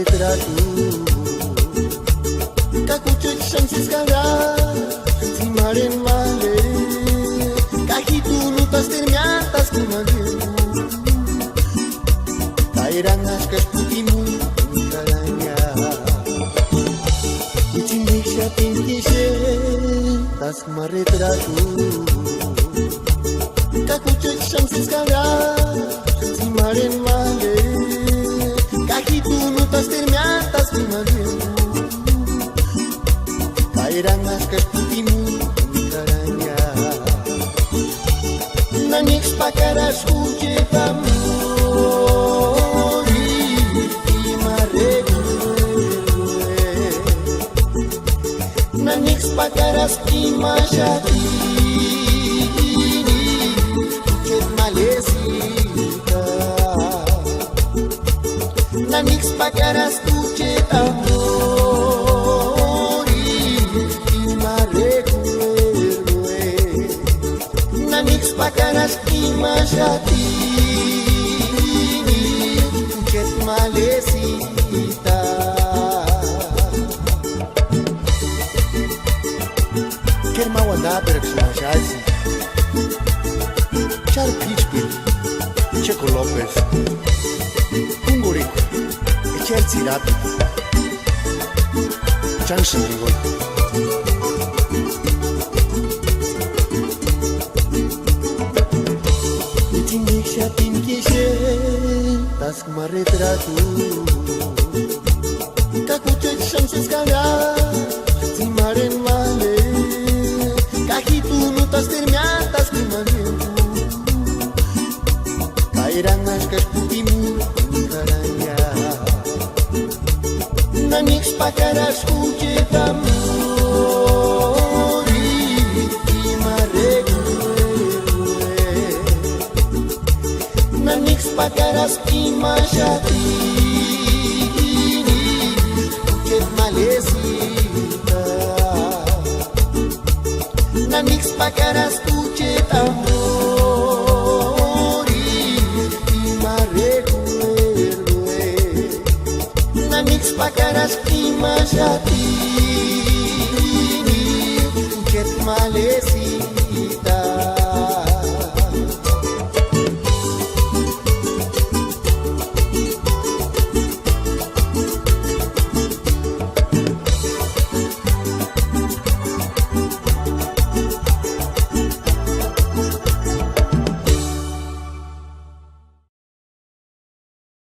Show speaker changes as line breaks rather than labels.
retrato. Kakuchek shansis kara, simaren male. Kahitu nutas termiatas kumagemu. Tairangas kas putimu kalanya. Itindik siya pinkishe, tas retrato. Kakuchek shansis kara, simaren male. Kahitu nutas termiatas kumagemu. Tairangas kas putimu kalanya. Nanix pakaras kuche pamori imaregue. Nanix pakaras imashati kuchet malesita. Nanix pakaras kuche amori imaregue. Nanix pakaras imashati kuchet malesita. Kerma wanda pereksmashasi Char Pitchpil Checo López Ungurico Echel Zirapi Chanshin Rigol Itindik siya pinkishe Tas retrato. Kakuchek shansis kara simaren male. Kahitu nutas termiatas kumagemu. Tairangas kas putimu kalanya. Nanix pakaras kuche pamori imaregue. Nanix pakaras imashati kuchet malesita. Nanix pakaras kuche amori imaregue. Nanix pakaras imashati